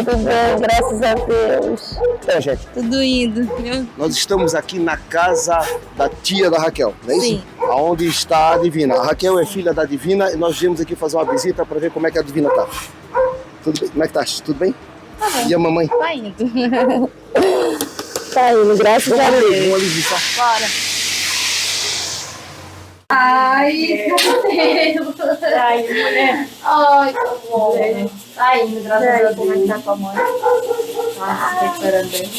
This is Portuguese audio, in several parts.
Tudo bem, graças a Deus. Gente. Tudo indo. Nós estamos aqui na casa da tia da Raquel, não é isso? Sim. Onde está a Divina. A Raquel é filha da Divina e nós viemos aqui fazer uma visita para ver como é que a Divina está. Tudo bem? Como é que tá? Tudo bem? Tá bem. E a mamãe? Tá indo. Tá indo, graças a Deus. Vamos ali visitar. Bora. Ai, meu Deus. Ai, mulher. Ai, tá bom. Tá indo, graças a Deus. Como é que tá tua mãe? Tá recuperando bem.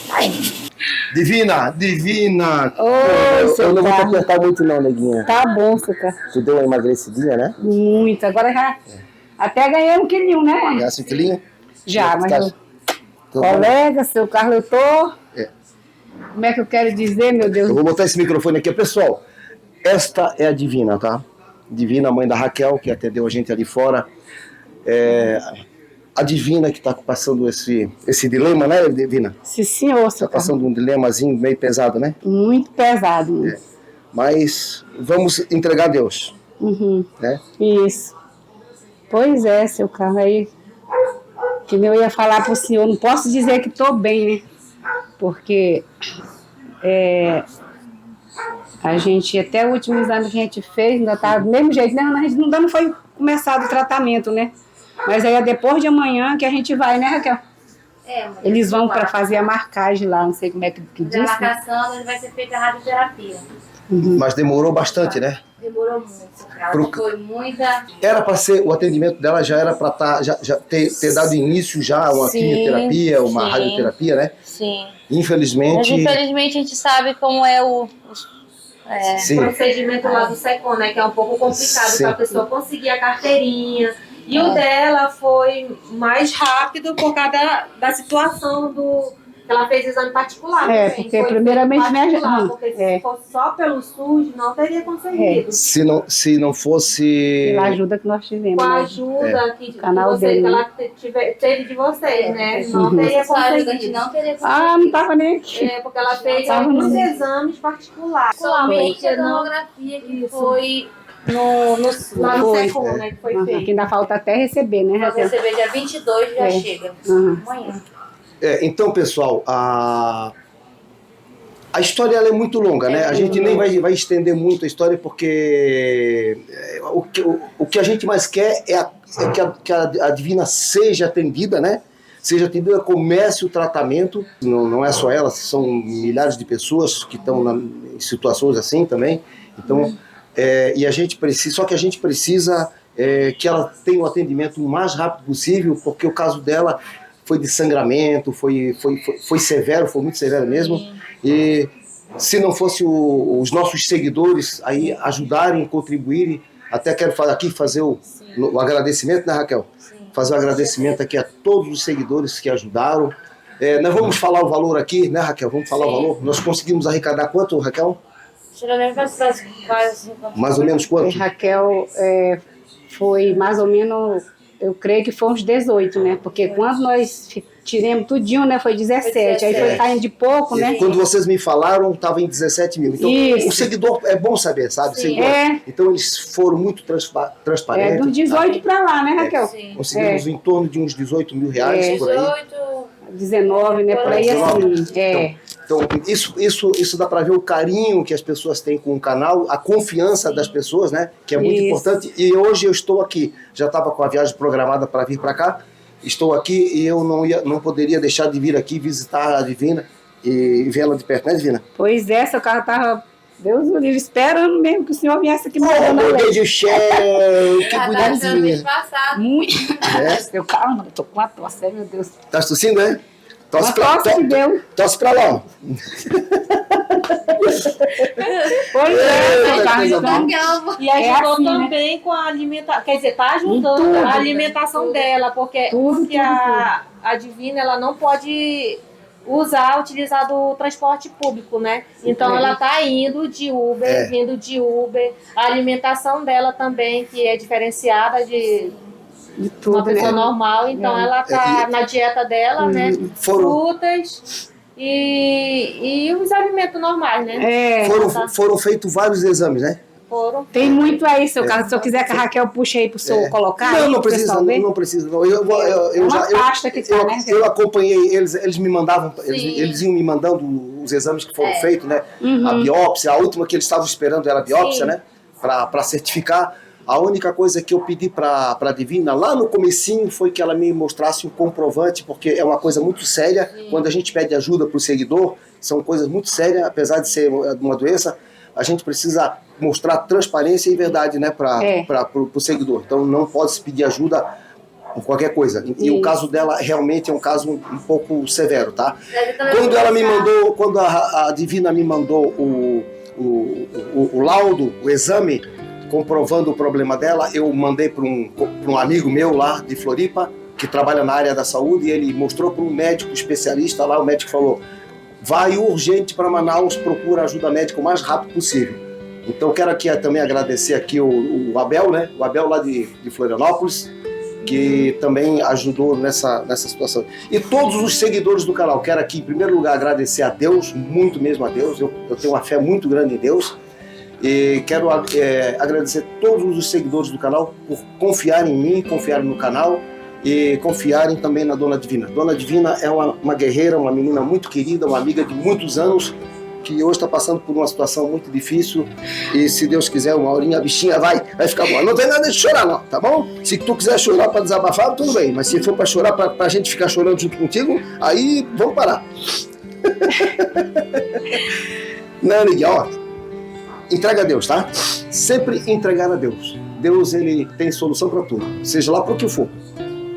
Tá indo. Divina, Divina! Oi, eu não vou te Carlos. apertar muito não, neguinha. Tá bom, Suca. Tu deu uma emagrecidinha, né? Muito. Agora já até ganhei 1 quilinho, né, mãe? Já 5 quilinhos? Já, mas eu, Tudo bom? colega, seu Carlos, eu tô... É. Como é que eu quero dizer, meu Deus? Eu vou botar esse microfone aqui. Pessoal, esta é a Divina, tá? Divina, mãe da Raquel, que atendeu a gente ali fora. A Divina que está passando esse dilema, né, Divina? Sim, senhor, seu Está Carlos. passando um dilemazinho meio pesado, né? Muito pesado. Mas vamos entregar a Deus, Uhum. né? Isso. Pois é, seu Carlos. Aí, que nem eu ia falar pro senhor, não posso dizer que estou bem, né? Porque a gente, até o último exame que a gente fez, ainda estava do mesmo jeito, né? A gente ainda não foi começado o tratamento, né? Mas aí é depois de amanhã que a gente vai, né, Raquel? É, mãe. Eles vão para fazer a marcagem lá, não sei como é que Da diz. Né? marcação, onde vai ser feita a radioterapia. Mas demorou bastante, né? Demorou muito, cara. Pro- Foi muita... Era para ser, o atendimento dela já era para já ter dado início já a uma Sim, quimioterapia, uma sim. radioterapia, né? Sim. Infelizmente... Mas infelizmente a gente sabe como é o Sim. O procedimento lá do SECOM, né? Que é um pouco complicado Sim. para a pessoa conseguir a carteirinha. E o dela foi mais rápido por causa da situação do... Ela fez exame particular. É, também. porque Foi primeiramente, né, particular, Ju? porque É. se fosse só pelo SUS, não teria conseguido. Se não fosse... Pela ajuda que nós tivemos. Com a Né? ajuda que Canal você, dele, que né? ela teve de vocês, né? Não Uhum. teria essa ajuda a gente conseguido. não teria conseguido. Ah, não tava nem aqui. Porque ela fez Tava alguns não. exames particulares. Somente a Porque não- tomografia que Isso. foi lá no Foi. SECOM, né? Que foi Uhum. feito. Que ainda falta até receber, né, pra Raquel? receber dia 22 já É. chega. Uhum. Amanhã. Então, pessoal, a história ela é muito longa, né? A gente nem vai estender muito a história porque o que a gente mais quer é que a Divina seja atendida, né? Seja atendida, comece o tratamento. Não é só ela, são milhares de pessoas que estão em situações assim também. Então, e a gente precisa, só que a gente precisa que ela tenha o atendimento o mais rápido possível, porque o caso dela foi de sangramento, foi severo, foi muito severo mesmo. E se não fosse os nossos seguidores aí ajudarem, contribuírem, até quero fazer o agradecimento, né, Raquel? Sim. Fazer um agradecimento aqui a todos os seguidores que ajudaram. Nós vamos falar o valor aqui, né, Raquel? Vamos falar o valor. Nós conseguimos arrecadar quanto, Raquel? Geralmente vai ser quase Mais ou menos E quanto? Raquel foi mais ou menos, eu creio que foi uns 18, né? Porque quando nós tiramos tudinho, né? Foi 17. Aí foi caindo de pouco, né? Quando vocês me falaram, estava em 17 mil. Então, Isso. o seguidor é bom saber, sabe? Sim. Seguidor. Então, eles foram muito transparentes. Dos 18 para lá, né, Raquel? Sim. Conseguimos em torno de uns 18 mil reais por aí. 18. 19, né? Por aí assim. Então, isso dá para ver o carinho que as pessoas têm com o canal, a confiança das pessoas, né? Que é muito Isso. importante. E hoje eu estou aqui. Já estava com a viagem programada para vir para cá. Estou aqui e eu não poderia deixar de vir aqui visitar a Divina e ver ela de perto, né, Divina? Pois é, seu carro tava, Deus o livre, esperando mesmo que o senhor viesse aqui Oh, mandando meu leite. Deus do céu, que Já tá sendo mês bonitinha. passado. Muito. É? Seu carro, mano, eu tô com uma tosse, meu Deus. Tá tossindo, né? Uma tosse que deu. Tosse pra lá, ó. Pois é, seu Eita, carro. coisa Então, E ajudou assim, né? também com a alimentação, quer dizer, tá ajudando Tudo, a alimentação dela, porque Tudo, a Divina, ela não pode utilizar do transporte público, né? Então ela tá indo de Uber, vindo de Uber, a alimentação dela também, que é diferenciada de de uma tudo, pessoa né? normal, então ela tá na dieta dela, né? Foram- Frutas e os alimentos normais, né? É, Foram feitos vários exames, né? Foram. Tem muito aí, seu Carlos. Se eu quiser que a Raquel puxe aí pro senhor colocar Não, aí, não pro precisa, pessoal ver. não precisa. Não. Eu Uma pasta que tá, né? eu acompanhei, eles me mandavam, eles iam me mandando os exames que foram feitos, né? A biópsia, a última que eles estavam esperando era a biópsia, né? Para certificar. A única coisa que eu pedi para a Divina, lá no comecinho, foi que ela me mostrasse um comprovante, porque é uma coisa muito séria. Quando a gente pede ajuda para o seguidor, são coisas muito sérias, apesar de ser uma doença, a gente precisa mostrar transparência e verdade, né, para o seguidor. Então não pode se pedir ajuda por qualquer coisa. E o caso dela realmente é um caso um pouco severo, tá? Quando ela me mandou, quando a Divina me mandou o laudo, o exame, comprovando o problema dela, eu mandei para um amigo meu lá de Floripa, que trabalha na área da saúde, e ele mostrou para um médico especialista lá, o médico falou, vai urgente para Manaus, procura ajuda médica o mais rápido possível. Então quero aqui também agradecer aqui o Abel, né? O Abel lá de Florianópolis, que também ajudou nessa situação. E todos os seguidores do canal, quero aqui em primeiro lugar agradecer a Deus, muito mesmo a Deus, eu tenho uma fé muito grande em Deus, e quero agradecer todos os seguidores do canal por confiarem em mim, confiarem no canal e confiarem também na Dona Divina. Dona Divina é uma guerreira, uma menina muito querida, uma amiga de muitos anos, que hoje está passando por uma situação muito difícil e se Deus quiser, uma horinha a bichinha vai ficar boa. Não tem nada de chorar não, tá bom? Se tu quiser chorar para desabafar, tudo bem, mas se for para chorar, para a gente ficar chorando junto contigo, aí vamos parar. Não, Liguinha, ó, entrega a Deus, tá? Sempre entregar a Deus. Deus, ele tem solução para tudo, seja lá para o que for,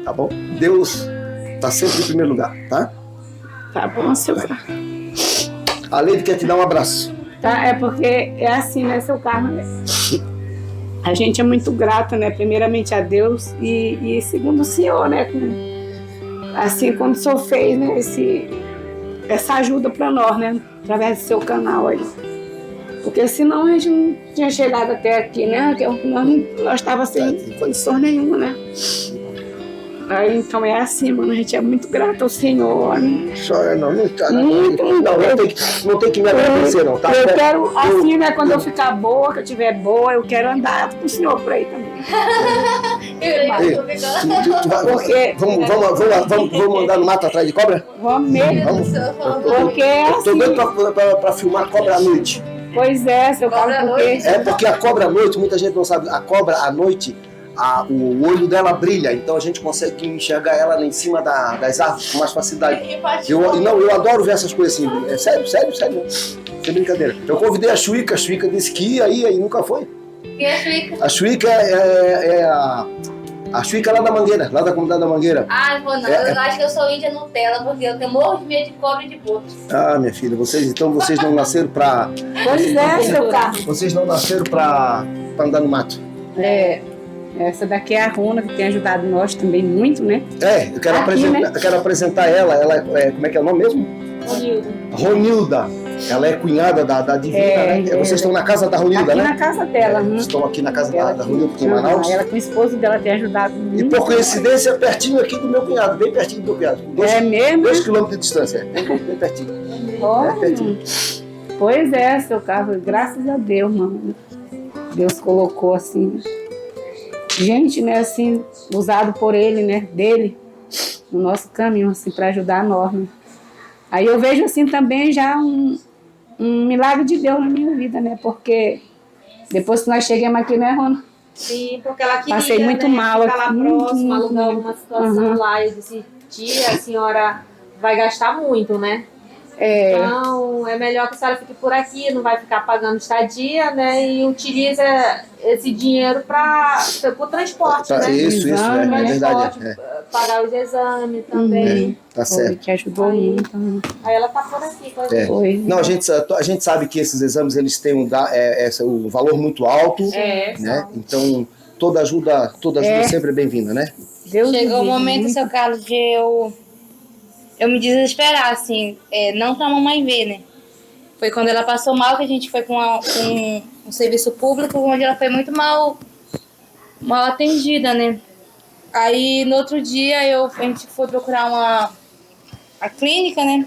tá bom? Deus está sempre em primeiro lugar, tá? Tá bom, seu Carlos. A Leide quer te dar um abraço. Tá, é porque é assim, né, seu Carlos? A gente é muito grata, né? Primeiramente a Deus e segundo o Senhor, né? Assim, quando o Senhor fez, né, essa ajuda para nós, né? Através do seu canal aí. Porque senão a gente não tinha chegado até aqui, né? Nós estávamos sem condições nenhuma, né? Aí, então é assim, mano, a gente é muito grato ao Senhor. Chora não, não tem que me agradecer não, tá? Eu quero, assim, né, quando eu ficar boa, que eu tiver boa, eu quero andar com o Senhor por aí também. Vamos andar no mato atrás de cobra? Vamos mesmo. Vamos. Porque é Eu tô assim. doido pra filmar cobra à noite. Pois é, seu Carlos, porque... É porque a cobra à noite, muita gente não sabe, a cobra à noite, o olho dela brilha, então a gente consegue enxergar ela lá em cima das árvores com mais facilidade. Eu adoro ver essas coisas assim, é sério, sem brincadeira. Eu convidei a Chuíca disse que ia, e nunca foi. Quem é a Chuíca? A Chuíca a Chuíca lá da Mangueira, lá da comunidade da Mangueira. Ah, vou não, eu acho que eu sou índia Nutella, porque eu tenho morro de medo de cobra e de boto. Ah, minha filha, vocês não nasceram pra... Pois é, seu Carlos. Vocês não nasceram pra andar no mato. É, essa daqui é a Rona, que tem ajudado nós também muito, né? Eu quero, eu quero apresentar ela como é que é o nome mesmo? Ronilda. Ela é cunhada da Divina, né? Vocês estão na casa da Ronilda, aqui né? na casa dela. Estão aqui na casa da Ronilda, aqui em Manaus. Ela com o esposo dela tem ajudado muito. E por coincidência, pertinho aqui do meu cunhado, bem pertinho do meu cunhado. Mesmo? 2 quilômetros de distância, bem pertinho. Pertinho. Pois é, seu Carlos, graças a Deus, mano. Deus colocou assim, gente, né, assim, usado por ele, né, dele, no nosso caminho, assim, para ajudar nós, né? Aí eu vejo, assim, também já um milagre de Deus na minha vida, né, porque depois que nós chegamos aqui, né, Rona? Sim, porque ela queria, Passei muito mal ficar lá aqui. próximo, alugar alguma situação lá. Eu disse, tia, a senhora vai gastar muito, né? Então, é melhor que a senhora fique por aqui, não vai ficar pagando estadia, né? E utiliza esse dinheiro para o transporte, né? Isso, é verdade. Pagar os exames também. Tá certo. Que ajudou muito. Aí ela tá por aqui com a gente. Não, a gente sabe que esses exames eles têm um valor muito alto, né? Então, toda ajuda é sempre bem-vinda, né? Chegou o momento, seu Carlos, de eu me desesperar, assim, não pra mamãe ver, né? Foi quando ela passou mal que a gente foi com um serviço público, onde ela foi muito mal atendida, né? Aí, no outro dia, a gente foi procurar a clínica, né?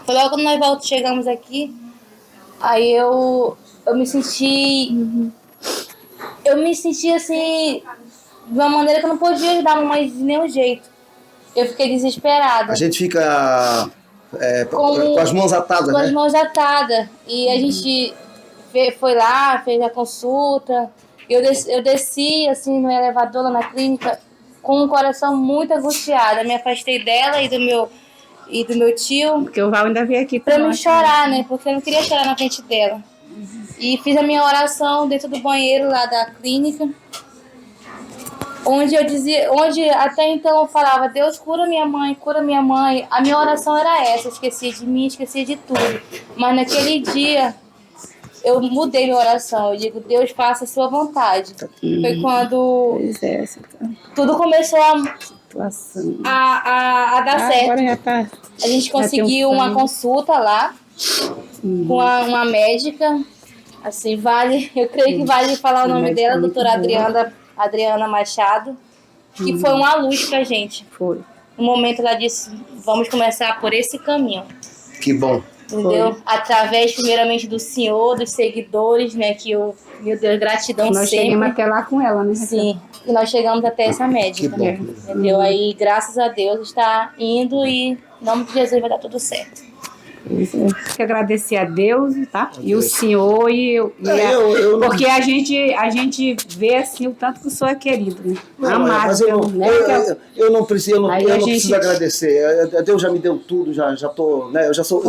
Foi logo quando nós chegamos aqui, aí eu eu me senti... Eu me senti, assim, de uma maneira que eu não podia ajudar a mamãe de nenhum jeito. Eu fiquei desesperada. A gente fica com as mãos atadas, com né? as mãos atadas. E a gente foi lá, fez a consulta. Eu desci, assim, no elevador lá na clínica, com o coração muito angustiado. Me afastei dela e do meu tio. Porque o Val ainda veio aqui pra não chorar, né? Porque eu não queria chorar na frente dela. E fiz a minha oração dentro do banheiro lá da clínica, onde até então eu falava: Deus, cura minha mãe, cura minha mãe. A minha oração era essa, eu esquecia de mim, esquecia de tudo. Mas naquele dia eu mudei minha oração, eu digo: Deus, faça a sua vontade. Foi quando tudo começou a dar certo. Agora já tá, a gente conseguiu uma consulta lá com uma médica. Assim, eu creio que vale falar o nome dela, a doutora Adriana Machado, que foi uma luz pra gente. Foi. No momento ela disse: vamos começar por esse caminho. Que bom. Entendeu? Foi. Através, primeiramente, do Senhor, dos seguidores, né? Que eu, meu Deus, gratidão nós sempre. Nós chegamos até lá com ela, né? Sim. E nós chegamos até essa médica. Que bom. Entendeu? Aí, graças a Deus, está indo e, em nome de Jesus, vai dar tudo certo. Tenho que agradecer a Deus, tá? E o Senhor porque a gente vê assim o tanto que o Senhor é querido, né? Amado. Mas eu não preciso agradecer. Deus já me deu tudo, já tô, né? Eu sou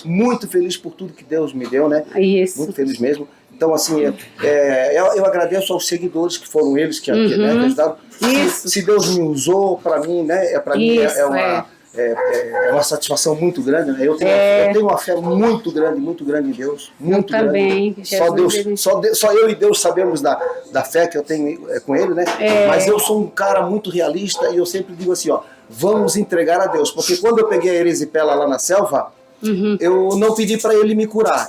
muito feliz por tudo que Deus me deu, né? Isso. Muito feliz mesmo. Então, assim, eu agradeço aos seguidores que foram eles que ajudaram. Isso. Se Deus me usou, para mim, né? Para mim é uma satisfação muito grande, né? Eu tenho uma fé muito grande em Deus, muito eu grande. Também. Só eu e Deus sabemos da fé que eu tenho com Ele, né? Mas eu sou um cara muito realista e eu sempre digo assim, ó, vamos entregar a Deus, porque quando eu peguei a erisipela lá na selva, eu não pedi para Ele me curar.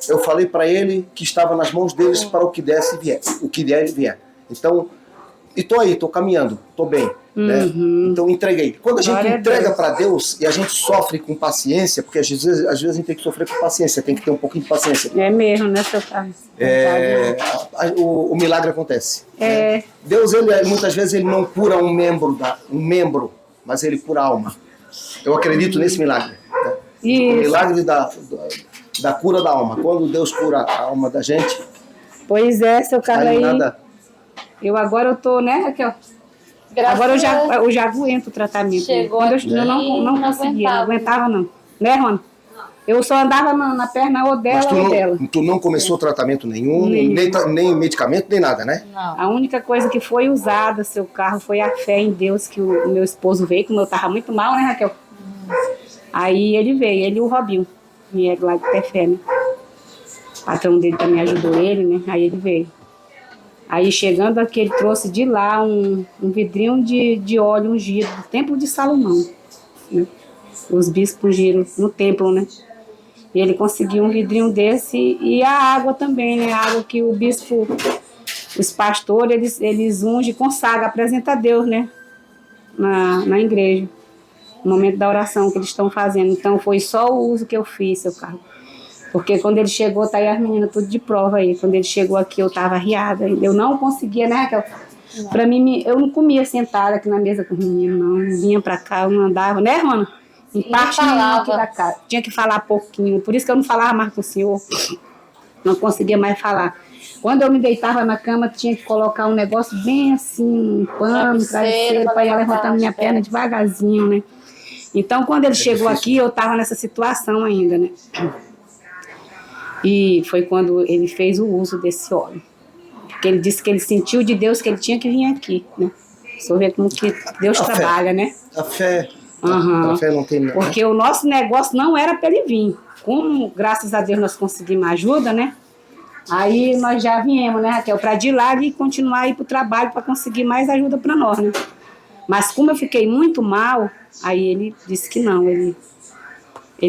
Eu falei para Ele que estava nas mãos deles para o que desse e vier, o que der e vier. Então, e tô aí, tô caminhando, tô bem. Né? Então entreguei. Quando a gente entrega para Deus e a gente sofre com paciência, porque às vezes a gente tem que sofrer com paciência, tem que ter um pouquinho de paciência. É mesmo, né, seu Carlos? O milagre acontece. Né? Deus, muitas vezes, ele não cura um membro, mas ele cura a alma. Eu acredito nesse milagre. Né? O milagre da cura da alma. Quando Deus cura a alma da gente. Pois é, seu Carlos aí. Agora eu tô, né, Raquel? Agora eu já aguento o tratamento. Quando eu não conseguia, não aguentava não. Né, Rony? Eu só andava na perna ou dela ou dela. Tu não começou tratamento nenhum, nem medicamento, nem nada, né? Não. A única coisa que foi usada, seu carro, foi a fé em Deus que o meu esposo veio, como eu estava muito mal, né, Raquel? Aí ele veio, ele e o Robinho, vieram lá de Tefé, né? O patrão dele também ajudou ele, né? Aí ele veio. Aí chegando aqui, ele trouxe de lá um vidrinho de óleo ungido do templo de Salomão. Né? Os bispos ungiram no templo, né? E ele conseguiu um vidrinho desse e a água também, né? A água que o bispo, os pastores, eles ungem, consagram, apresentam a Deus, né? Na igreja. No momento da oração que eles estão fazendo. Então foi só o uso que eu fiz, seu Carlos. Porque quando ele chegou, tá aí as meninas tudo de prova aí. Quando ele chegou aqui, eu tava arriada. Eu não conseguia, né, Raquel? Pra mim, eu não comia sentada aqui na mesa com os meninos, não. Eu vinha pra cá, eu não andava, né, Rona? Em parte aqui da casa. Tinha que falar pouquinho. Por isso que eu não falava mais com o senhor. Não conseguia mais falar. Quando eu me deitava na cama, tinha que colocar um negócio bem assim, um pano, travesseiro, pra ir levantando minha perna devagarzinho, né? Então, quando ele chegou aqui, eu tava nessa situação ainda, né? E foi quando ele fez o uso desse óleo. Porque ele disse que ele sentiu de Deus que ele tinha que vir aqui, né? Só ver como que Deus trabalha, né? A fé. A fé não tem nada. Porque o nosso negócio não era para ele vir. Como, graças a Deus, nós conseguimos ajuda, né? Aí nós já viemos, né, Raquel? Para de lá e continuar a ir para o trabalho para conseguir mais ajuda para nós, né? Mas como eu fiquei muito mal, aí ele disse que não, ele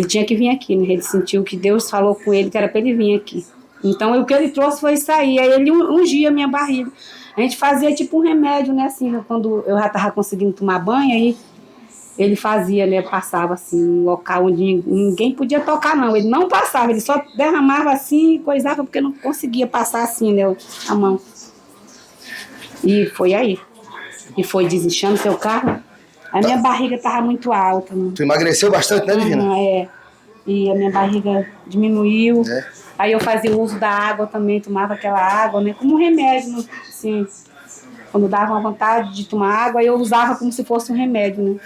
tinha que vir aqui, né? Ele sentiu que Deus falou com ele que era para ele vir aqui. Então, o que ele trouxe foi isso aí. Aí ele ungia a minha barriga. A gente fazia tipo um remédio, né? Assim, quando eu já estava conseguindo tomar banho, aí ele fazia, né? Passava assim, um local onde ninguém podia tocar, não. Ele não passava, ele só derramava assim e coisava, porque não conseguia passar assim, né? A mão. E foi aí. E foi desinchando seu carro. A minha barriga estava muito alta. Né? Tu emagreceu bastante, né, Divina? É. E a minha barriga diminuiu. É. Aí eu fazia uso da água também, tomava aquela água, né? Como um remédio, assim. Quando dava uma vontade de tomar água, eu usava como se fosse um remédio, né?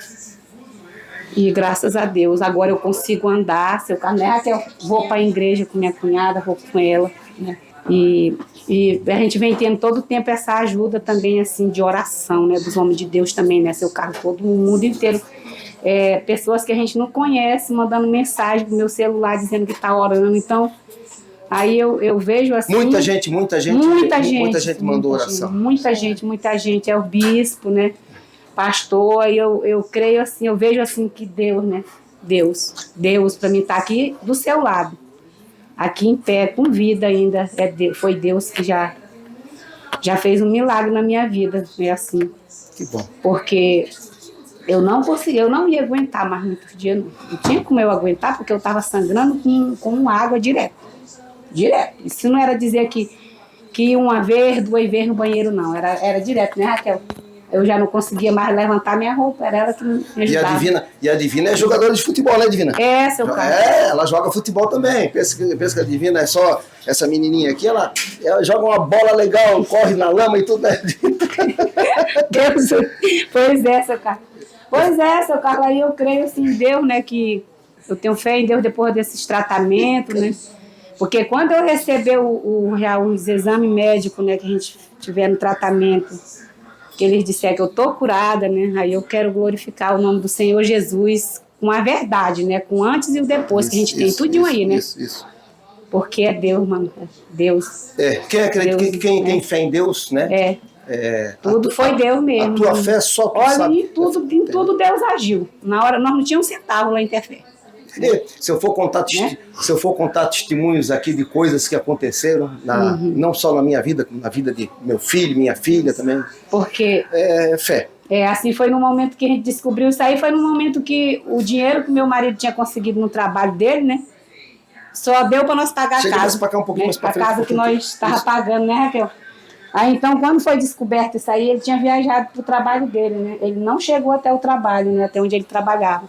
E graças a Deus, agora eu consigo andar. Seu carro, né? Até eu vou para a igreja com minha cunhada, vou com ela, né? E a gente vem tendo todo o tempo essa ajuda também, assim, de oração, né? Dos homens de Deus também, né? Seu carro, todo o mundo inteiro. Pessoas que a gente não conhece, mandando mensagem pro meu celular, dizendo que está orando. Então, aí eu vejo assim... Muita gente mandou oração. Muita gente. É o bispo, né? Pastor, eu creio assim, eu vejo assim que Deus, né? Deus para mim está aqui do seu lado. Aqui em pé, com vida ainda, foi Deus que já fez um milagre na minha vida, é assim. Que bom. Porque eu não ia aguentar mais muitos dias, não tinha como eu aguentar, porque eu estava sangrando com água direto. Isso não era dizer que ia uma vez, 2 vezes no banheiro, não, era direto, né, Raquel? Eu já não conseguia mais levantar minha roupa, era ela que me ajudava. E a Divina é jogadora de futebol, né, Divina? Seu carro. Ela joga futebol também. Pensa que a Divina é só essa menininha aqui, ela joga uma bola legal, corre na lama e tudo, né? Deus, pois é, seu carro. Aí eu creio assim em Deus, né, que eu tenho fé em Deus depois desses tratamentos, né? Porque quando eu receber os exames médicos, né, que a gente tiver no tratamento, que eles disseram que eu tô curada, né? Aí eu quero glorificar o nome do Senhor Jesus com a verdade, né? Com o antes e o depois, que a gente tem tudinho aí, né? Isso. Porque é Deus, mano. Deus. Quem tem fé em Deus, né? Tudo foi Deus mesmo. A tua fé só tu olha, sabe. Em tudo Deus agiu. Na hora, nós não tínhamos um centavo lá em Interfé. Se eu for contar testemunhos aqui de coisas que aconteceram, não só na minha vida, como na vida de meu filho, minha filha também. Porque... fé. Assim foi no momento que a gente descobriu isso aí, foi no momento que o dinheiro que meu marido tinha conseguido no trabalho dele, né? Só deu para nós pagar a casa. Mais pra cá, um pouquinho mais pra frente. A casa que nós estávamos pagando, né, Raquel? Aí então, quando foi descoberto isso aí, ele tinha viajado para o trabalho dele, né? Ele não chegou até o trabalho, né? Até onde ele trabalhava.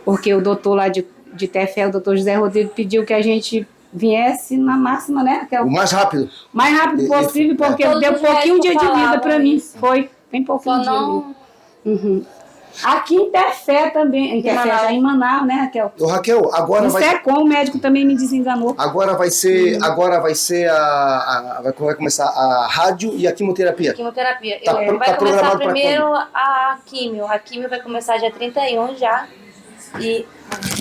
Porque o doutor lá de Tefé, o doutor José Rodrigo, pediu que a gente viesse na máxima, né? O mais rápido. Mais rápido possível, porque deu pouquinho dia de vida para mim. Foi, bem pouquinho dia. Aqui em Tefé também, em Manaus, né, Raquel? Raquel, agora vai... Secom, o médico também me desenganou. Agora vai começar a rádio e a quimioterapia. Quimioterapia. Vai começar primeiro a químio. A químio vai começar dia 31 já.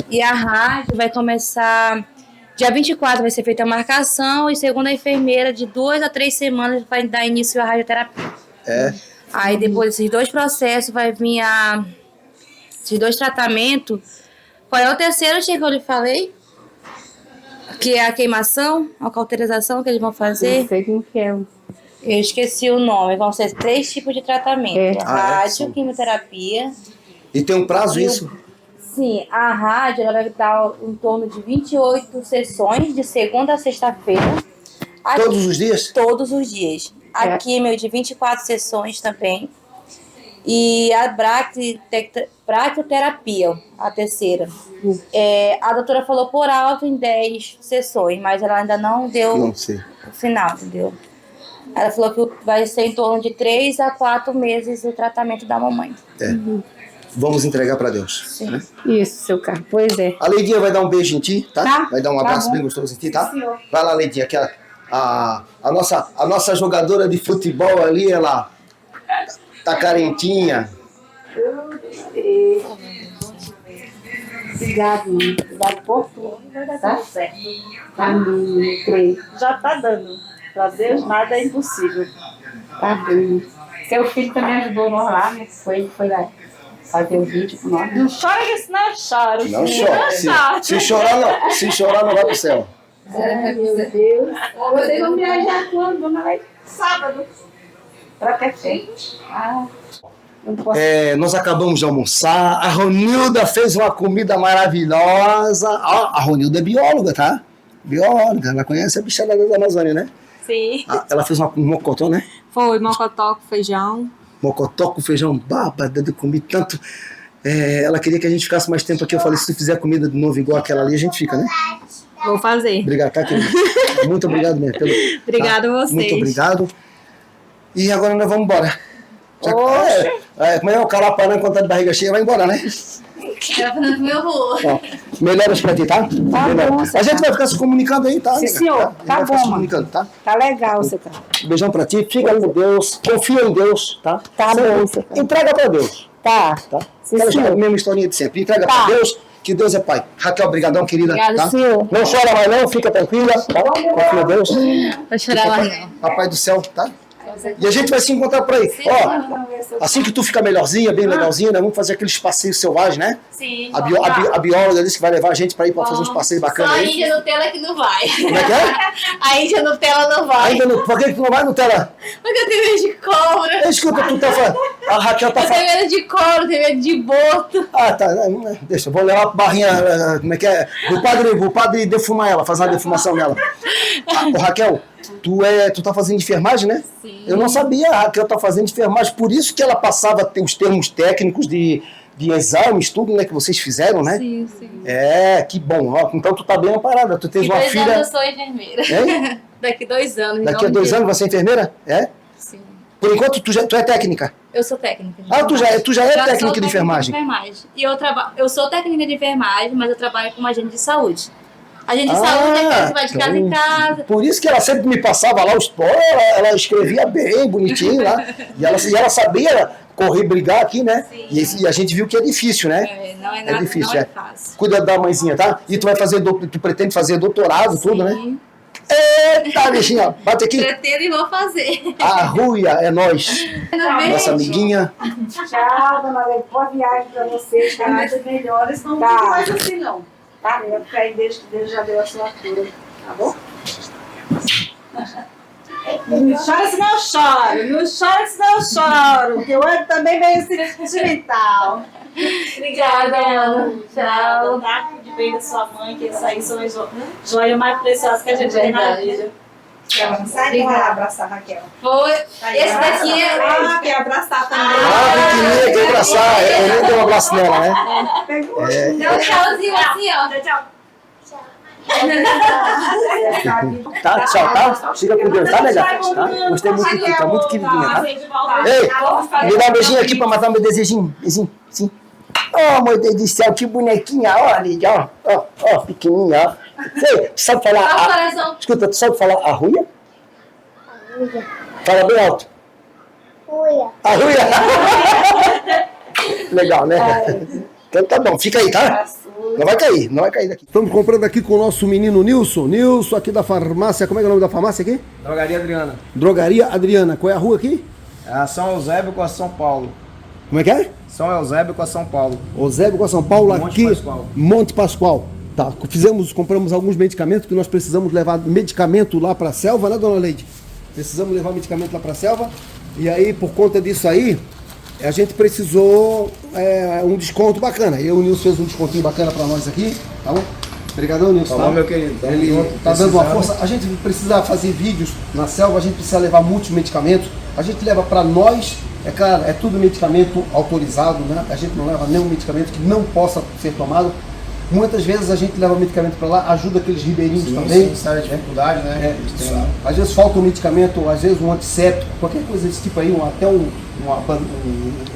E a rádio vai começar dia 24, vai ser feita a marcação, e segundo a enfermeira, de 2 a 3 semanas vai dar início à radioterapia. Aí depois desses 2 processos vai vir esses 2 tratamentos. Qual é o terceiro, Tia, que eu lhe falei? Que é a queimação, a cauterização que eles vão fazer. Não sei como que é. Eu esqueci o nome. Vão ser 3 tipos de tratamento. Rádio, quimioterapia. E tem um prazo isso? Sim, a rádio ela vai dar em torno de 28 sessões, de segunda a sexta-feira. Todos os dias? Todos os dias. A químio de 24 sessões também. E a bractoterapia, a terceira. A doutora falou por alto em 10 sessões, mas ela ainda não deu o final, entendeu? Ela falou que vai ser em torno de 3 a 4 meses o tratamento da mamãe. Vamos entregar para Deus. Sim. Né? Isso, seu carro. Pois é. A Leidinha vai dar um beijo em ti, tá? Vai dar um abraço bem gostoso em ti, tá? Sim, senhor. Vai lá, Leidinha, que a nossa jogadora de futebol ali, ela tá carentinha. Obrigado, mãe. Obrigado por tudo. Tá certo. Amém. Creio. Já tá dando. Pra Deus nada é impossível. Tá bem. Seu filho também ajudou nós lá, né? Foi lá fazer o vídeo com nós. Não chora que senão eu choro. Não chora. Se chorar não vai pro céu. Ai, meu Deus. Vocês vão viajar quando? Dona Leite? Sábado. Pra Tefé. Nós acabamos de almoçar. A Ronilda fez uma comida maravilhosa. A Ronilda é bióloga, tá? Bióloga, ela conhece a bichada da Amazônia, né? Sim. Ela fez um mocotó, né? Foi, mocotó com feijão. Mocotó com feijão, eu comi tanto. Ela queria que a gente ficasse mais tempo aqui. Eu falei, se tu fizer comida de novo igual aquela ali, a gente fica, né? Vou fazer. Obrigado, tá, querido? Muito obrigado mesmo. Obrigado a vocês. Muito obrigado. E agora nós vamos embora. Como é o calapanã quando tá de barriga cheia, vai embora, né? Melhoras pra ti, tá? Tá bom, a gente vai ficar se comunicando aí, tá? Sim, senhor. Tá bom, se comunicando, tá? Tá legal, seu cara. Beijão pra ti, fica com Deus, confia em Deus, tá? Tá bom, seu cara. Entrega pra Deus. Tá. Sim, a mesma historinha de sempre. Entrega pra Deus, que Deus é Pai. Raquel, brigadão, querida. Obrigada, tá? senhor. Não chora mais não, fica tranquila, tá? Confia em Deus. Vou chorar mais não. Papai do céu, tá? E a gente vai se encontrar por aí. Ó, assim que tu fica melhorzinha, bem legalzinha, nós vamos fazer aqueles passeios selvagens, né? Sim. A bióloga disse que vai levar a gente pra ir pra fazer uns passeios bacanas Só a aí. Índia Nutella que não vai. Como é que é? A Índia Nutella não vai. Ainda não, por que tu não vai, Nutella? Porque eu tenho medo de cobra. Escuta, tu tá falando. A Raquel tá Eu tenho falando. medo de cobra, tenho medo de boto. Ah, tá. Deixa, eu vou levar a barrinha. Como é que é? O padre defumar ela, fazer uma defumação nela. Ô, Raquel, tu tá fazendo enfermagem, né? Sim. Eu não sabia, a Raquel tá fazendo enfermagem, por isso que ela passava os termos técnicos de exames, tudo, né, que vocês fizeram, né? Sim. Que bom. Ó, então tu tá bem amparada. Tu tens Daqui uma 2 filha. anos eu sou enfermeira. É? Daqui 2 anos. Daqui a 2 anos você é enfermeira? É? Sim. Por enquanto tu é técnica. Eu sou técnica. Tu já é Já sou técnica de enfermagem. E eu sou técnica de enfermagem, mas eu trabalho como agente de saúde. Agente de saúde é aquele que vai de casa em casa. Por isso que ela sempre me passava lá os pó, ela escrevia bem, bonitinho lá. E ela sabia correr, brigar aqui, né? E a gente viu que é difícil, né? Não é nada, difícil, não é fácil. Cuida da mãezinha, tá? E tu pretende fazer doutorado, tudo, né? Sim. Eita, bichinha, bate aqui. Pretendo e vou fazer. A Ruia é nós. Nossa amiguinha. Tchau, dona Leite. Boa viagem pra vocês. Tá mais melhores. Não fique mais assim, não. Tá? Porque aí desde que Deus já deu a sua cura. Tá bom? Não chora senão eu choro. Não chora senão eu choro. Porque eu também meio sentimental. Obrigada, Ana. Tchau. De bem da sua mãe, que isso aí são as joias mais preciosas que a gente tem na vida. Sai lá abraçar a Raquel. Foi. Esse daqui é. Ah, quer abraçar também. Pequenininha, quer abraçar. Eu nem dei um abraço nela, né? Dá um tchauzinho assim, ó. Tchau. Tá, tchau, tá? Fica com Deus, tá, nega? Tá? Gostei muito de tu, tá muito queridinha, tá? Ei, me dá um beijinho aqui pra matar meu desejinho. Beijinho, sim. Oh, meu Deus do céu, que bonequinha, olha, ó, pequenininha, ó. Sei, tu sabe falar, escuta, tu sabe falar a Ruia? Fala bem alto. Ruia. A Ruia. Legal, né? Então tá bom, fica aí, tá? Não vai cair daqui. Estamos comprando aqui com o nosso menino Nilson. Nilson aqui da farmácia, como é que é o nome da farmácia aqui? Drogaria Adriana. Drogaria Adriana. Qual é a rua aqui? É a São Eusébio com a São Paulo. Como é que é? São Eusébio com a São Paulo. Eusébio com a São Paulo, Monte aqui. Pascoal. Monte Pascoal. Tá, compramos alguns medicamentos, que nós precisamos levar medicamento lá para a selva, né, dona Leide? Precisamos levar medicamento lá para a selva. E aí, por conta disso aí, a gente precisou um desconto bacana. E o Nilson fez um descontinho bacana para nós aqui, tá bom? Obrigadão, Nilson. Tá bom, meu querido. Tamo Ele junto, tá dando uma precisando. força. A gente precisa fazer vídeos na selva, a gente precisa levar muitos medicamentos. A gente leva para nós, é claro, é tudo medicamento autorizado, né? A gente não leva nenhum medicamento que não possa ser tomado. Muitas vezes a gente leva medicamento para lá, ajuda aqueles ribeirinhos também. Sim, sabe a dificuldade, né? Às vezes falta um medicamento, às vezes um antisséptico, qualquer coisa desse tipo aí, até um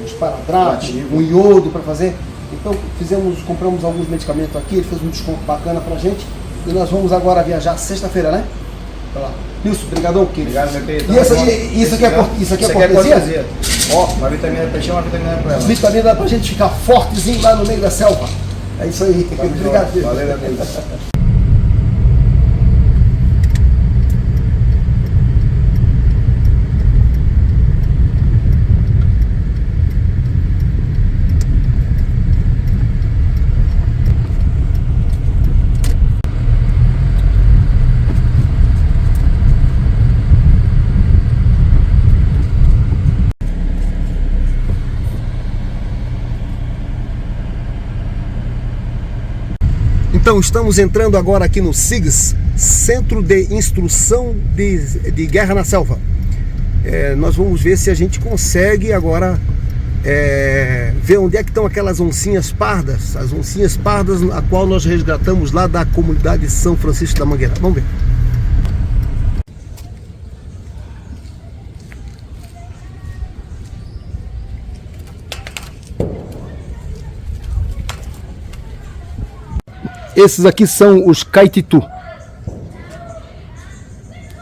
esparadrapo, um iodo para fazer. Então compramos alguns medicamentos aqui, ele fez um desconto bacana pra gente. E nós vamos agora viajar sexta-feira, né? Pra lá. Nilson, brigadão, querido. Obrigado, meu querido. E isso aqui é cortesia? Ó, uma vitamina peixão, uma vitamina pra ela. Vitamina pra gente ficar fortezinho lá no meio da selva. É isso aí. Obrigado, filho. Valeu, amigo. Então estamos entrando agora aqui no CIGS, Centro de Instrução de Guerra na Selva. Nós vamos ver se a gente consegue agora ver onde é que estão aquelas oncinhas pardas, as oncinhas pardas a qual nós resgatamos lá da comunidade de São Francisco da Mangueira. Vamos ver. Esses aqui são os caititu,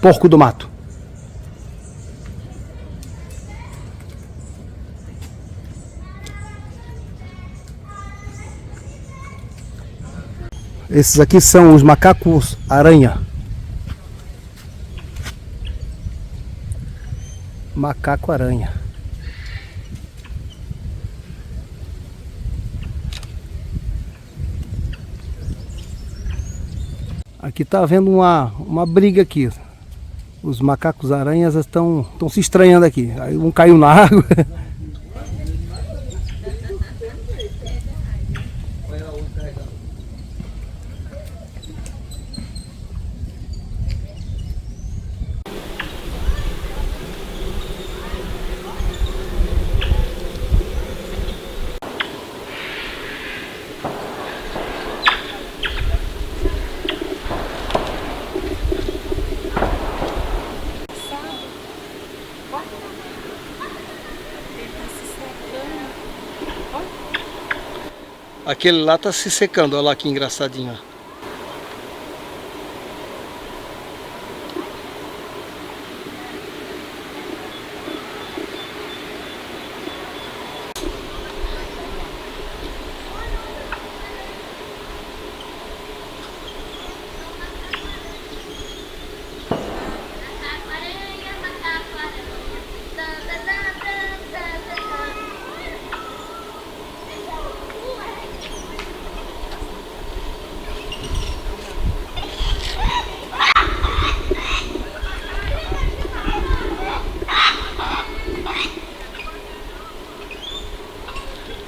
porco do mato. Esses aqui são os macacos aranha. Macaco aranha. Aqui está havendo uma briga aqui. Os macacos aranhas estão se estranhando aqui. Aí um caiu na água. Aquele lá tá se secando, olha lá que engraçadinho.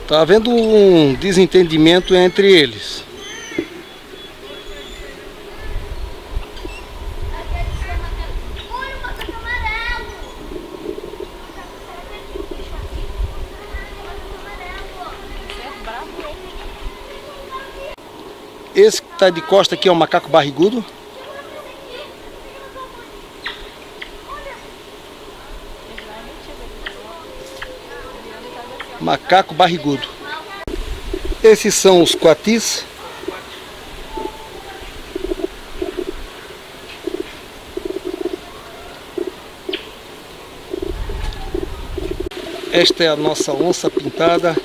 Tá havendo um desentendimento entre eles. Esse que tá de costa aqui é o macaco barrigudo. Macaco barrigudo. Esses são os coatis. Esta é a nossa onça pintada.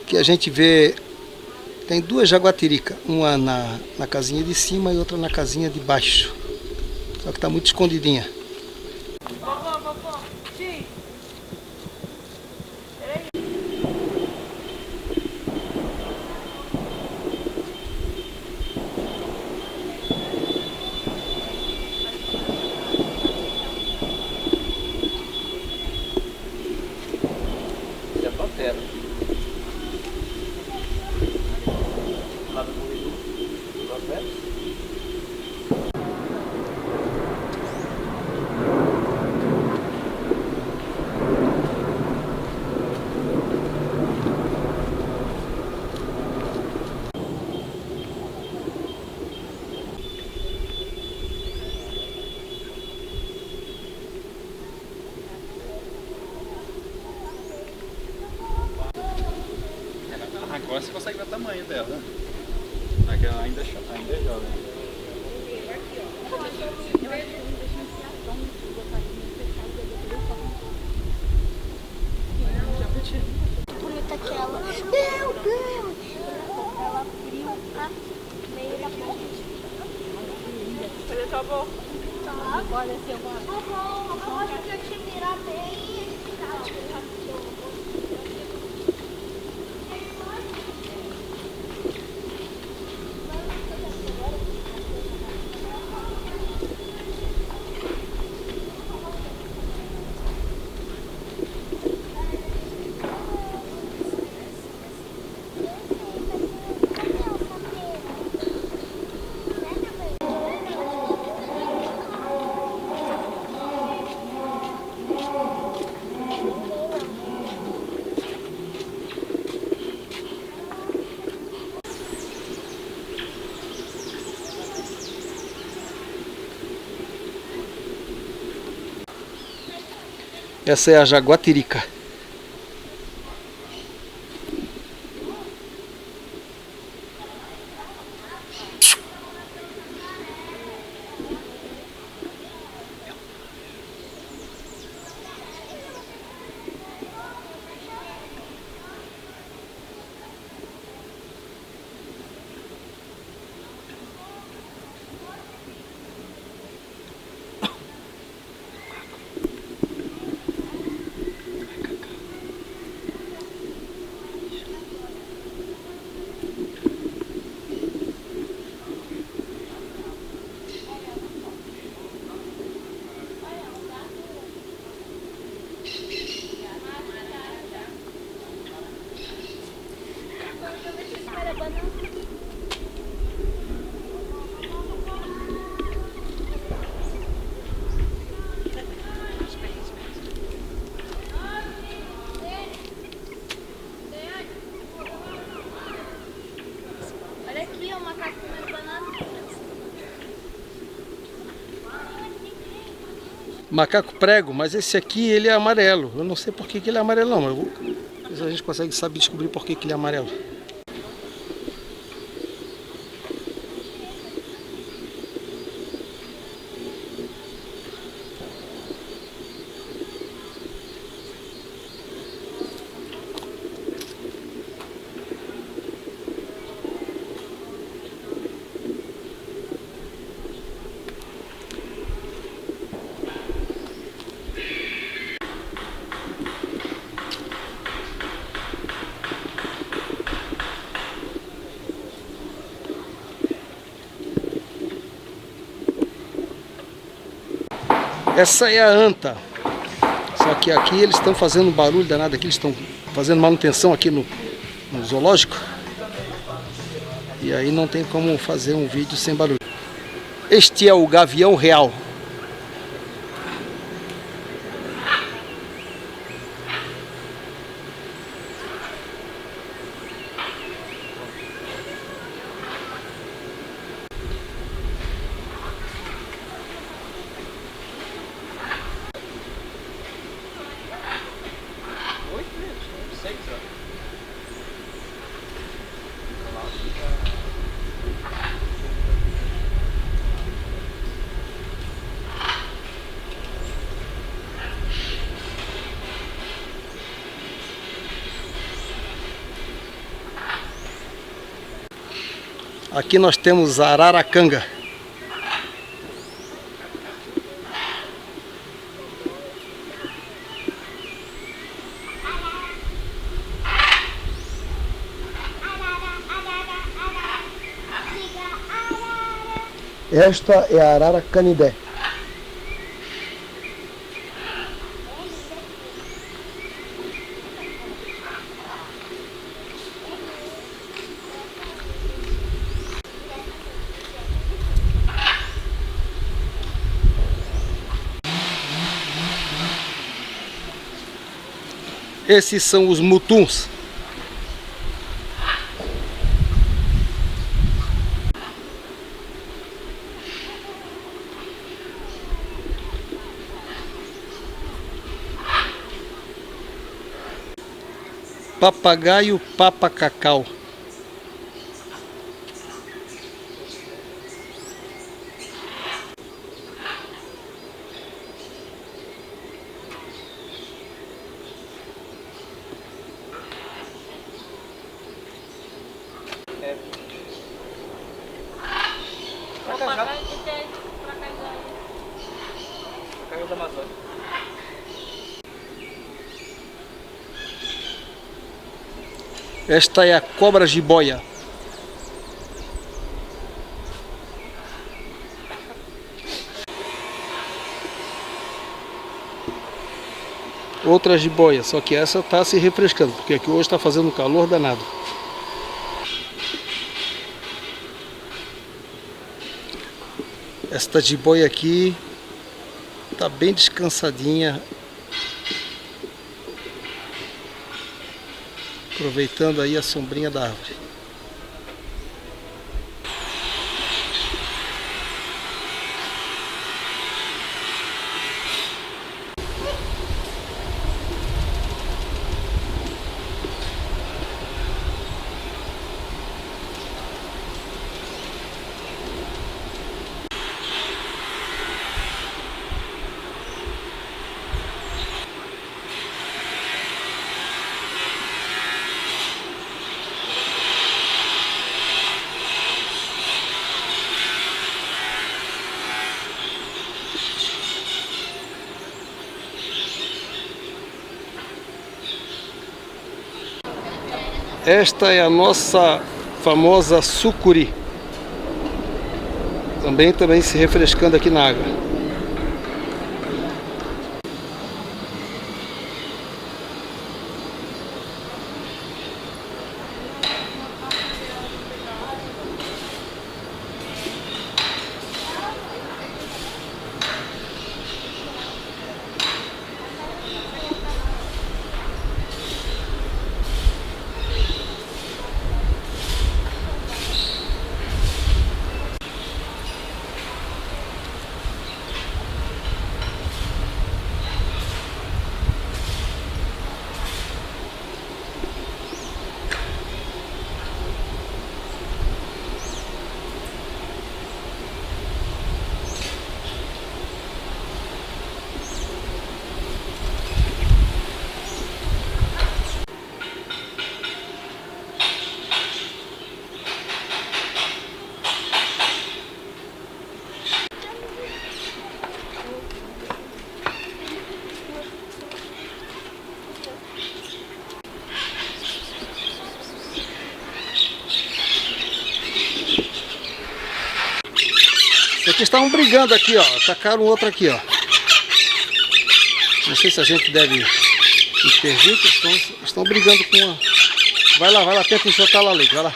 Que a gente vê, tem duas jaguatiricas, uma na casinha de cima e outra na casinha de baixo, só que está muito escondidinha. você consegue ver o tamanho dela, né? Aqui ela ainda é jovem. Bonita aquela. Meu Deus! Ela abriu a meia da ponte. Olha, tá bom. Tá. Olha, se eu vou. Tá bom, eu acho que eu te virar bem. Essa é a jaguatirica. Olha aqui, ó, o macaco comendo banana. Macaco prego, mas esse aqui ele é amarelo. Eu não sei por que ele é amarelo não, mas a gente consegue saber descobrir por que ele é amarelo. Essa é a anta. Só que aqui eles estão fazendo barulho danado aqui, eles estão fazendo manutenção aqui no zoológico. E aí não tem como fazer um vídeo sem barulho. Este é o gavião real. Aqui nós temos a araracanga. Esta é a arara canidé. Esses são os mutuns. Papagaio papacacau. Esta é a cobra jiboia. Outra jiboia, só que essa está se refrescando, porque aqui hoje está fazendo um calor danado. Esta jiboia aqui está bem descansadinha, aproveitando aí a sombrinha da árvore. Esta é a nossa famosa sucuri. Também se refrescando aqui na água. Aqui estavam brigando aqui, ó. Atacaram outro aqui, ó. Não sei se a gente deve intervir, que estão brigando com uma... Vai lá, tenta enxotar lá, Leite, vai lá.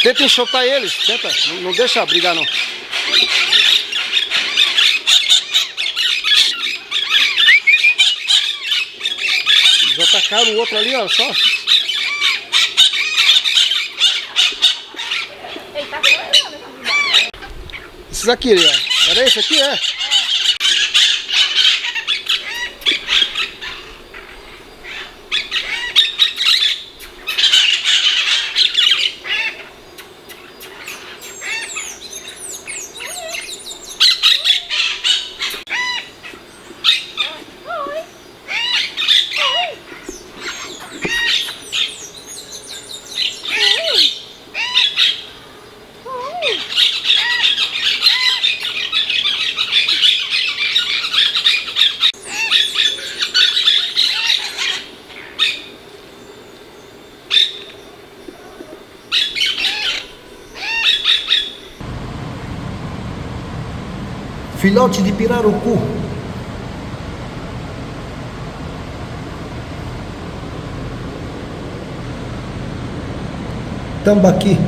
Tenta enxotar eles, tenta, não deixa brigar não. Eles atacaram o outro ali, ó, só. Esses aqui, ó. Era esse aqui, é? Filhote de pirarucu. Tambaqui.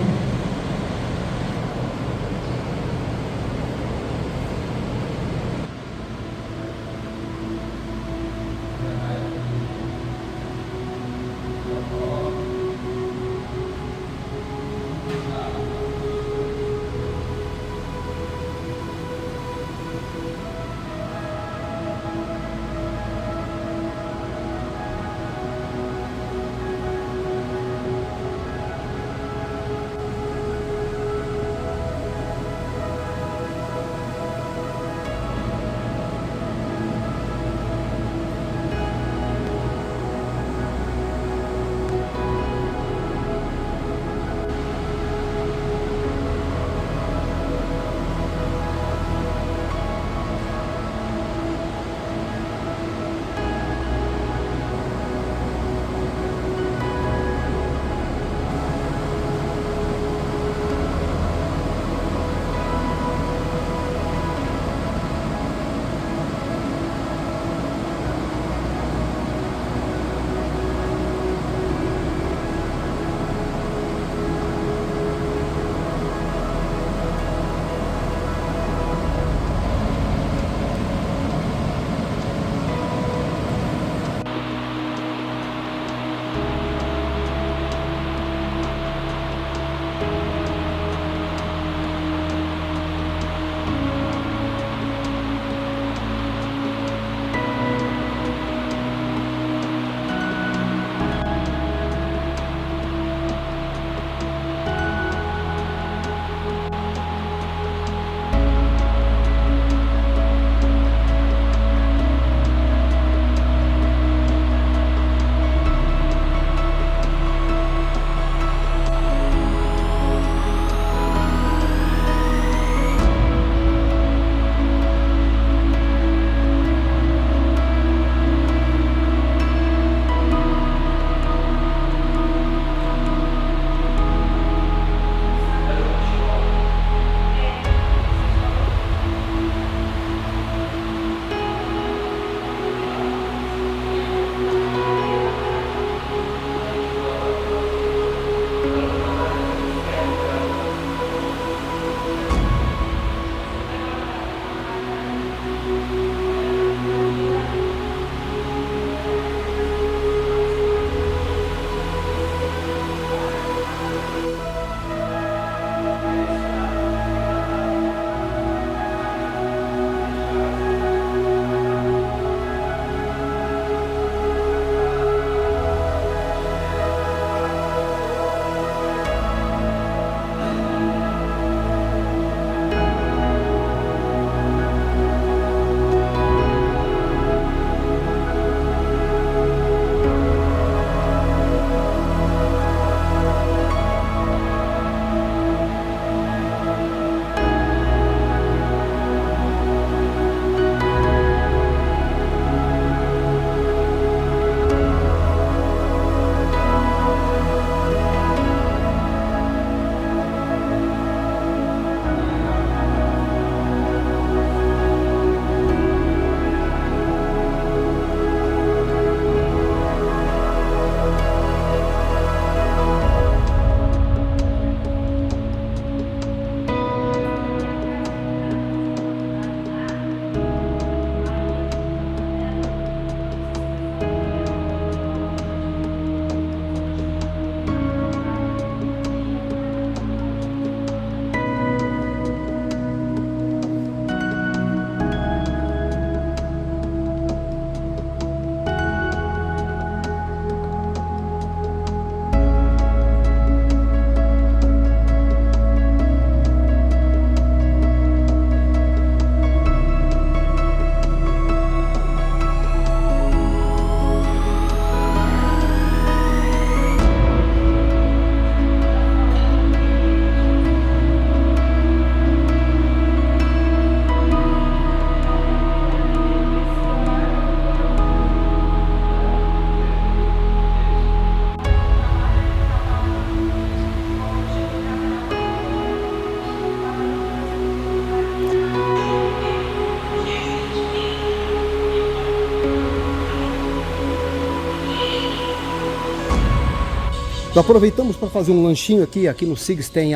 Então, aproveitamos para fazer um lanchinho aqui. Aqui no Sigs tem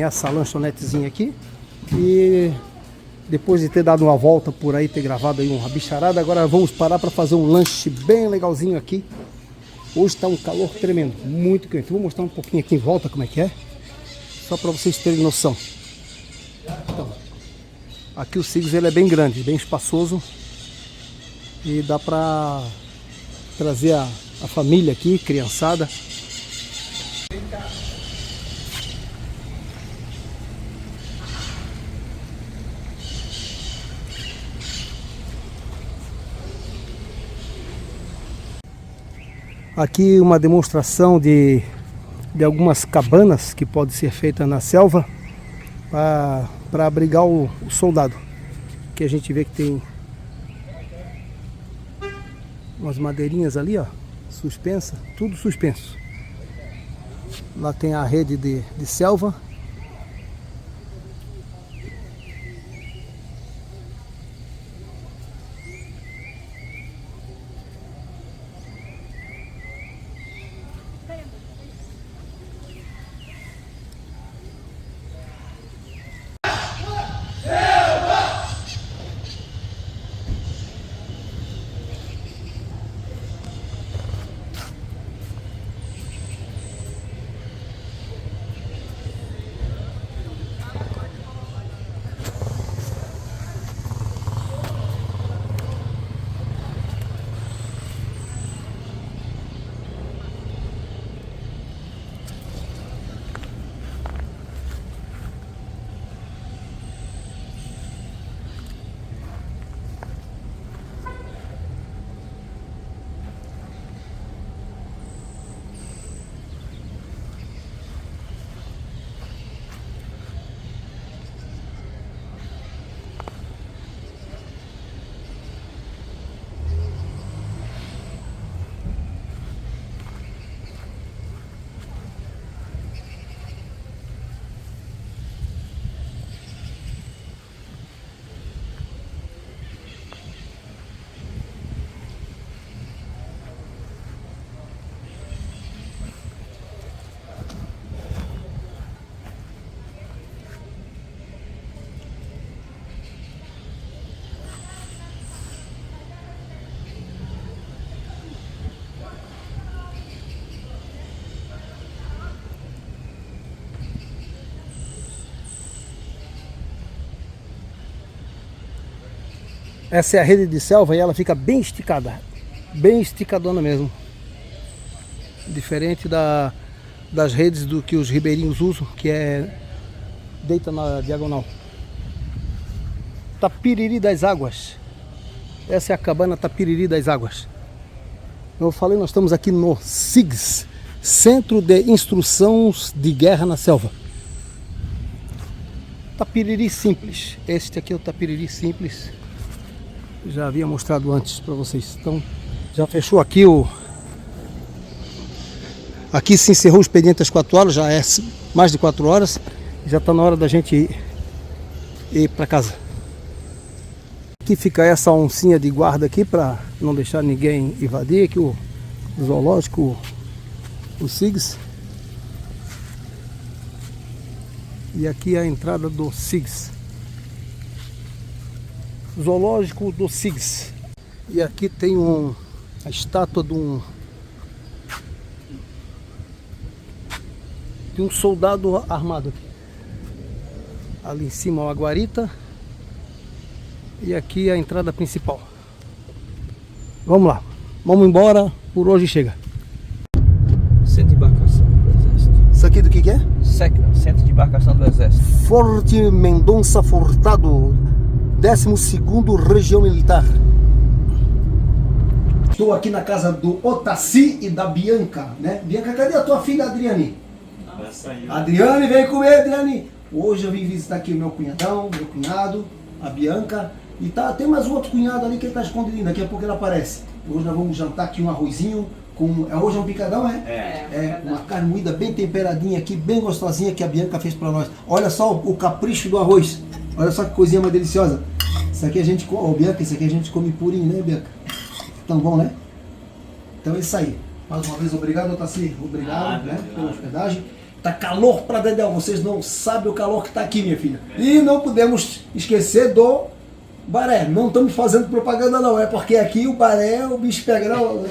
essa lanchonetezinha aqui. E depois de ter dado uma volta por aí, ter gravado aí uma bicharada, agora vamos parar para fazer um lanche bem legalzinho aqui. Hoje está um calor tremendo, muito quente. Vou mostrar um pouquinho aqui em volta como é que é, só para vocês terem noção. Então, aqui o Sigs ele é bem grande, bem espaçoso. E dá para trazer a família aqui, criançada. Aqui uma demonstração de algumas cabanas que pode ser feita na selva para abrigar o soldado. Que a gente vê que tem umas madeirinhas ali, ó, suspensa, tudo suspenso. Lá tem a rede de selva. Essa é a rede de selva e ela fica bem esticada, bem esticadona mesmo. Diferente das redes do que os ribeirinhos usam, que é deita na diagonal. Tapiriri das Águas. Essa é a cabana Tapiriri das Águas. Eu falei, nós estamos aqui no SIGS, Centro de Instruções de Guerra na Selva. Tapiriri simples. Este aqui é o tapiriri simples. Já havia mostrado antes para vocês. Então, já fechou aqui Aqui se encerrou o expediente às 4 horas, já é mais de 4 horas. Já está na hora da gente ir para casa. Aqui fica essa oncinha de guarda aqui para não deixar ninguém invadir. Aqui o zoológico, o SIGS. E aqui a entrada do SIGS. Zoológico do SIGS. E aqui tem a estátua de um soldado armado aqui. Ali em cima uma guarita. E aqui a entrada principal. Vamos lá. Vamos embora. Por hoje chega. Centro de embarcação do Exército. Isso aqui do que é? SECNA, Centro de Embarcação do Exército. Forte Mendonça Furtado, 12º Região Militar. Estou aqui na casa do Otaci e da Bianca, né? Bianca, cadê a tua filha, Adriane? Adriane, vem comer, Adriane. Hoje eu vim visitar aqui o meu cunhadão, meu cunhado, a Bianca. E tem mais um outro cunhado ali que ele tá escondidinho, daqui a pouco ele aparece. Hoje nós vamos jantar aqui um arrozinho com... Hoje é um picadão, é? É, uma carne moída bem temperadinha aqui, bem gostosinha que a Bianca fez pra nós. Olha só o capricho do arroz. Olha só que coisinha mais deliciosa. Isso aqui a gente... Bianca, isso aqui a gente come purinho, né, Bianca? Tão bom, né? Então é isso aí. Mais uma vez, obrigado, Otaci. Obrigado, né, pela hospedagem. Tá calor pra dedéu, vocês não sabem o calor que tá aqui, minha filha. E não podemos esquecer do baré. Não estamos fazendo propaganda não, é porque aqui o baré, o bicho pega não.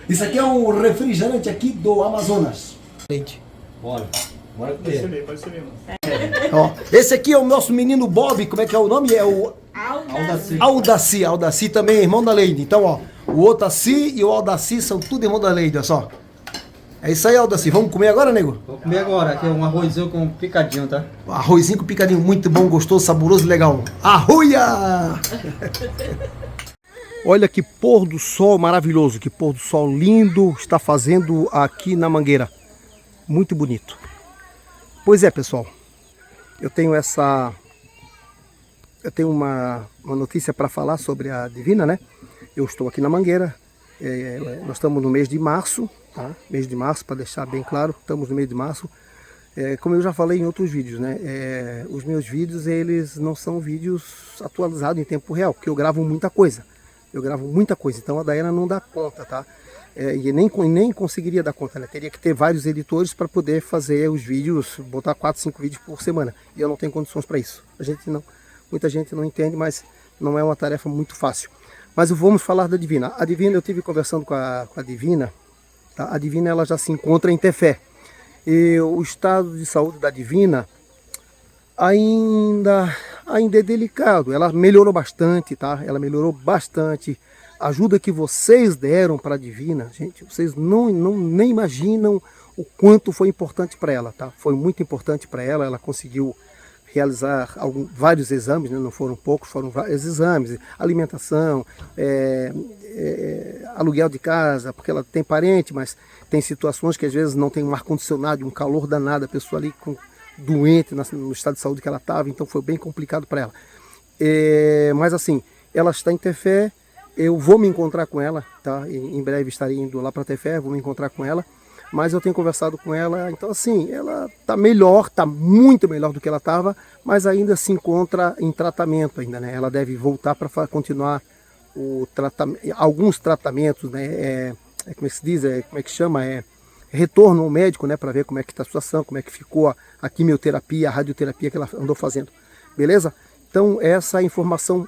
Isso aqui é um refrigerante aqui do Amazonas. Leite. Bora. Bora comer. Pode ser mesmo. Ó, esse aqui é o nosso menino Bob, como é que é o nome? É o Aldaci. Aldaci também é irmão da Leide. Então, ó, o Otaci e o Aldaci são tudo irmão da Leide, olha só. É isso aí, Aldaci. Vamos comer agora, nego? Vou comer agora, aqui é um arrozinho com picadinho, tá? Arrozinho com picadinho, muito bom, gostoso, saboroso e legal. Arruia! Olha que pôr do sol maravilhoso, que pôr do sol lindo está fazendo aqui na Mangueira. Muito bonito. Pois é, pessoal. Eu tenho uma notícia para falar sobre a Divina, né? Eu estou aqui na Mangueira. Nós estamos no mês de março, tá? Mês de março, para deixar bem claro, estamos no mês de março. Como eu já falei em outros vídeos, né? Os meus vídeos, eles não são vídeos atualizados em tempo real, porque eu gravo muita coisa. Então a Daiana não dá conta, tá? E nem conseguiria dar conta, né? Teria que ter vários editores para poder fazer os vídeos, botar 4, 5 vídeos por semana. E eu não tenho condições para isso. Muita gente não entende, mas não é uma tarefa muito fácil. Mas vamos falar da Divina. A Divina, eu estive conversando com a Divina, tá? A Divina, ela já se encontra em Tefé. E o estado de saúde da Divina ainda é delicado. Ela melhorou bastante, tá? Ela melhorou bastante. A ajuda que vocês deram para a Divina, gente, vocês nem imaginam o quanto foi importante para ela, tá? Foi muito importante para ela. Ela conseguiu realizar vários exames, né? Não foram poucos, foram vários exames, alimentação, aluguel de casa, porque ela tem parente, mas tem situações que às vezes não tem um ar-condicionado, um calor danado, a pessoa ali doente no estado de saúde que ela estava, então foi bem complicado para ela. Mas assim, ela está em Tefé, eu vou me encontrar com ela, tá? Em breve estarei indo lá para Tefé, vou me encontrar com ela. Mas eu tenho conversado com ela, então assim, ela está melhor, está muito melhor do que ela estava, mas ainda se encontra em tratamento ainda, né? Ela deve voltar para continuar alguns tratamentos, né? Como é que se diz? Como é que chama? Retorno ao médico, né? Para ver como é que está a situação, como é que ficou a quimioterapia, a radioterapia que ela andou fazendo, beleza? Então essa informação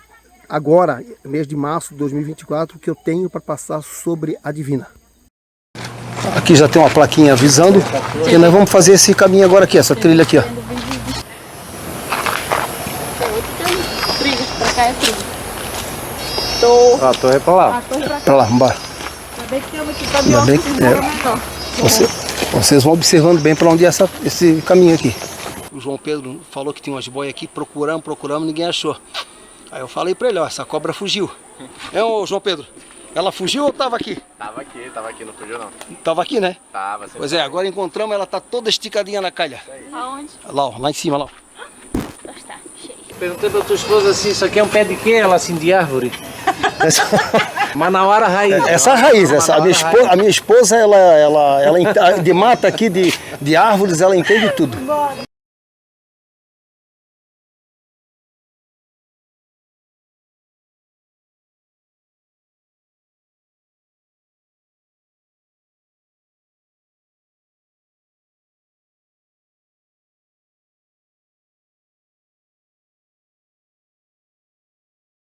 agora, mês de março de 2024, que eu tenho para passar sobre a Divina. Aqui já tem uma plaquinha avisando que nós vamos fazer esse caminho agora aqui, essa trilha aqui, ó. Pra cá é trilha. A torre é pra lá. Pra lá, vamos embora. Vocês vão observando bem para onde é esse caminho aqui. O João Pedro falou que tinha umas boias aqui, procuramos, ninguém achou. Aí eu falei para ele, ó, essa cobra fugiu. Ô João Pedro, ela fugiu ou estava aqui? Tava aqui, não fugiu não. Tava aqui, né? Tava. Pois é, agora encontramos, ela tá toda esticadinha na calha. Aonde? Lá, ó, lá em cima, lá. Está cheio. Perguntei pra tua esposa assim, isso aqui é um pé de quê? Ela assim, de árvore. Manauara raiz. Essa raiz, a minha esposa, ela de mata aqui, de árvores, ela entende tudo.